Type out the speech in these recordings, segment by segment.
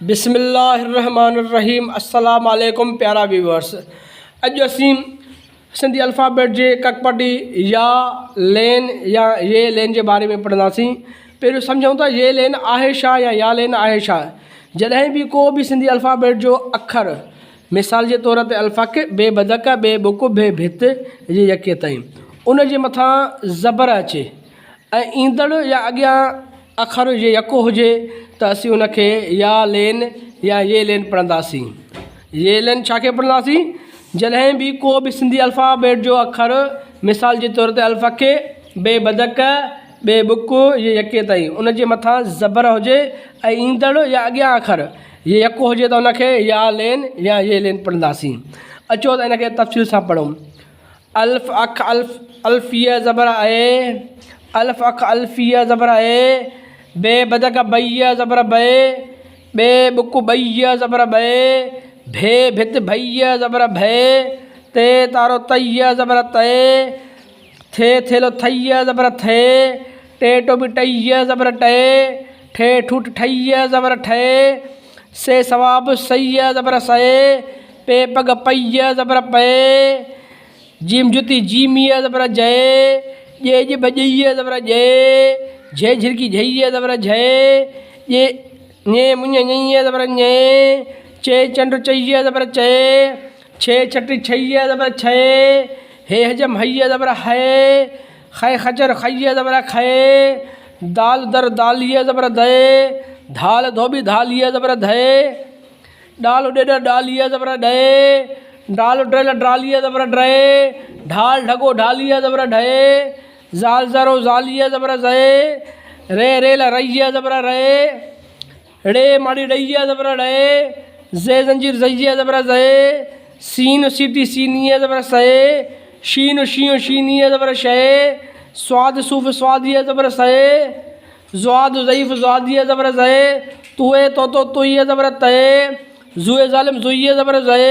बिस्मिल्लाहिर्रहमानिर्रहीम। अस्सलाम वालेकुम प्यारा व्यूवर्स। अॼु असीं सिंधी अल्फ़ाबेट जे ककपटी या लेन या ये लेन जे बारे में पढ़ंदासीं। पहिरियों सम्झूं था ये लेन आहे छा या लेन आहे छा। जॾहिं बि को बि सिंधी अल्फ़ाबेट जो अखर, मिसाल जे तौर ते अल्फ़ा के बे बदक बे बुक बे भित जे यके ताईं, उन जे मथां ज़बर अचे ऐं ईंदड़ या अॻियां अखर जे यको हुजे त असीं उनखे या लेन या ये लेन पढ़ंदासीं। ये लेन छा खे पढ़ंदासीं? जॾहिं बि को बि सिंधी अल्फ़ाबेट जो अखर, मिसाल जे तौर ते अल्फ़ा के बे बदक बे बुक ये यके ताईं, उन जे मथां ज़बर हुजे ऐं ईंदड़ या अॻियां अखर ये यको हुजे त उनखे या लेन या ये लेन पढ़ंदासीं। अचो त इनखे तफ़सील सां पढ़ूं। अल्फ़ अख अल्फ़िया ज़बर आहे, अल्फ़ अख अल्फ़िया ज़बर आहे, बे बदक बैया ज़बर बे, बे बुक बैया ज़बर बे, भे भित भैया ज़बर भे, ते तारो तैया ज़बर ते, थे थेलो थैया ज़बर थे, टे टोबी टैया ज़बर टे, ठे ठूठ ठैया ज़बर ठे, से सवाब सैया ज़बर से, पे पग पैया ज़बर पे, जीम जुती जीमिया ज़बर जय, जे जी बजैया ज़बर जय, झे झिरकी झैया ज़बर झे, ये ने मुंह नैया ज़बर ने, चे चंड चैया ज़बर चे, छे छटी छैया ज़बर छे, हे हजम हैया ज़बर है, खे खचर खैया ज़बर खे, दाल दर दालिया ज़बर दे, धाल धोबी धालिया ज़बर धे, डाल उडेडा डालिया ज़बर डे, डाल ड्रेल डालिया ज़बर ड्रे, ढाल ढगो ढालिया ज़बर ढे, ज़ाल ज़रो ज़ालिया ज़बर ज़े, रे रेल रैया ज़बर रे, रे माड़ी रैया ज़बर रे, ज़े जंजीर ज़ैया ज़बर ज़े, सीन सीटी सीनिया ज़बर से, शीन शीयो शीनिया ज़बर शे, स्वाद सूफ़ स्वादिया ज़बर से, ज़्वाद ज़ईफ़ ज़्वादिया ज़बर ज़े, तुए तो तुइया ज़बर ते, ज़ुए ज़ालिम ज़ुइया ज़बर ज़े,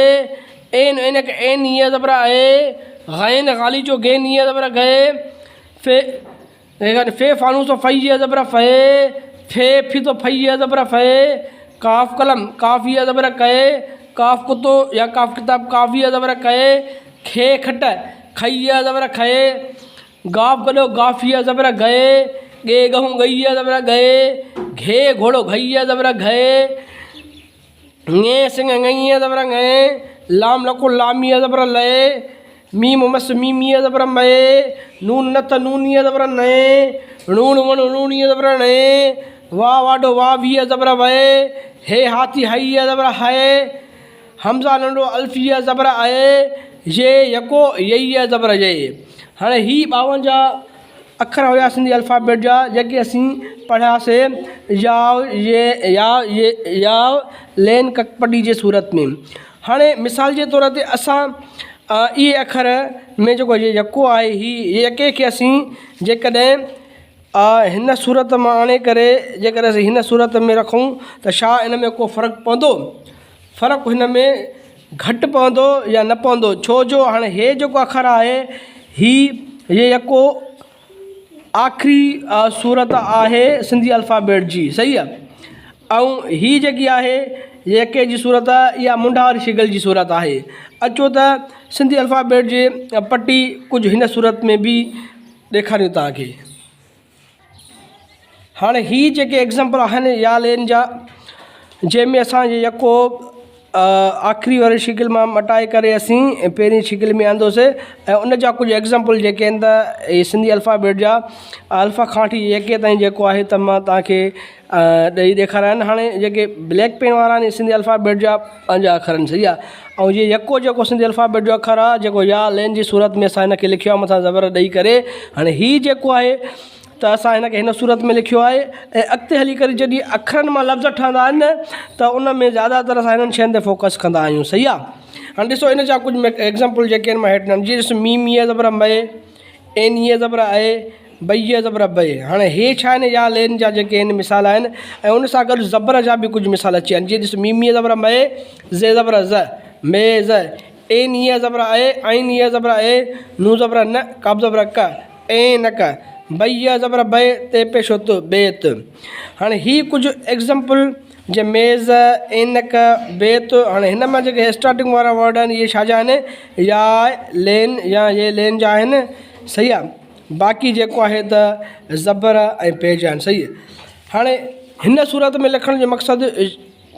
एन एनक एनिया ज़बर ए, गैन गाली जो गेनिया ज़बर गए, फे फानूस फ़ैया ज़बर फ़े, फे फी तो फ़ैया ज़बर फ़े, काफ कलम काफ़िया ज़बर कहे, काफ कुतो या काफ किताब काफ़िया ज़बर कहे, खे खट खैया ज़बर खे, गाफ गलो गाफ़िया ज़बर गए, गे गहूँ गैया ज़बर गए, घे घोड़ो घैया ज़बर घे, गे सिंह गैया ज़बर गए, लाम लको लामिया ज़बर लए, मीम मस मीमिया ज़बर मए, नून नत नूनिया ज़बर नए, नून वन नूनिया ज़बर नए, वाह वाडो वाविया ज़बर वए, हे हाथी हैया ज़बर है, हमज़ा नंढो अल्फ़िया ज़बर आहे, ये यको यैया ज़बर ये। हाणे ही 52 अखर हुआ सिंधी अल्फ़ाबेट जा जेके असीं पढ़ियासीं या लेन ककपटी जे सूरत में। हाणे मिसाल जे तौर ते असां इहे अखर में जेको यको आहे, ही यके खे असीं जेकॾहिं हिन सूरत मां आणे करे जेकॾहिं असीं हिन सूरत में रखूं त छा इन में को फ़र्क़ु पवंदो? फ़र्क़ु हिन में घटि पवंदो या न पवंदो? छो जो हाणे हे जेको अखर आहे ये यको आख़िरी सूरत आहे सिंधी अल्फ़ाबेट जी, सही आहे। ऐं ही जेकी आहे यके जी सूरत आहे, इहा मुंडा वारी शिकल जी सूरत आहे। अचो त सिंधी अल्फ़ाबेट जे पटी कुझु हिन सूरत में बि ॾेखारियूं तव्हांखे। हाणे ही जेके एग्ज़ाम्पल आहिनि या लेन जा, जंहिंमें असांजे यको आख़िरी वारी शिकिल मां मटाए करे असीं पहिरीं शिकिल में आंदोसीं, ऐं उन जा कुझु एग्ज़ाम्पल जेके आहिनि त इहे सिंधी अल्फ़ाबेट जा अल्फ़ा खां वठी यके ताईं जेको आहे त मां तव्हांखे ॾेई ॾेखारिया आहिनि। हाणे जेके ब्लैक पेन वारा आहिनि सिंधी अल्फ़ाबेट जा 5 अखर आहिनि, सही आहे। ऐं ये यको जेको सिंधी अल्फ़ाबेट जो अखर आहे, जेको या लेन जी सूरत में असां हिनखे लिखियो आहे मथां ज़बर ॾेई करे। हाणे ही जेको आहे त असां हिनखे हिन सूरत में लिखियो आहे, ऐं अॻिते हली करे जॾहिं अखरनि मां लफ़्ज़ ठहंदा आहिनि त उन में ज़्यादातर असां हिननि शयुनि ते फोकस कंदा आहियूं, सही आहे। हाणे ॾिसो इन जा कुझु एग्ज़ाम्पल जेके आहिनि मां हेठि ॾिननि। जीअं ॾिसो मीमिया ज़बर मए, एनिया ज़बर आहे, बैया ज़बर बे। हाणे हे छा आहिनि? या लेन जा जेके आहिनि मिसाल आहिनि, ऐं उन सां गॾु ज़बर जा बि कुझु मिसाल अची आहिनि। जीअं ॾिसो मीमिया ज़बर मए, ज़े ज़बर ज़, मे ज़, एनिया ज़बर आहे, आइनिया ज़बर आहे, नू ज़बर न, काब ज़बर क, ए न क, बैया ज़बर बे, ते पेशो तो बेत। हाणे ही कुझु एग्ज़ाम्पल जे मेज़ इनक बेत। हाणे हिन में जेके स्टार्टिंग वारा वर्ड आहिनि इहे छाजा आहिनि, या लेन या ये लेन जा आहिनि, सही आहे। बाक़ी जेको आहे त ज़बर ऐं पेज आहिनि, सही आहे। हाणे हिन सूरत में लिखण जो मक़सदु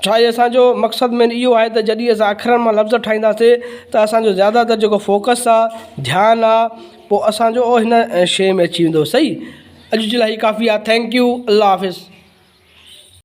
छा आहे, असांजो मक़सदु मेन इहो आहे त जॾहिं असां अखरनि मां लफ़्ज़ ठाहींदासीं त असांजो ज़्यादातर जेको फोकस आहे, ध्यानु आहे, पोइ असांजो हिन शइ में अची वेंदो, सही। अॼु जे लाइ काफ़ी आहे। थैंक यू, अल्लाह हाफ़िज़।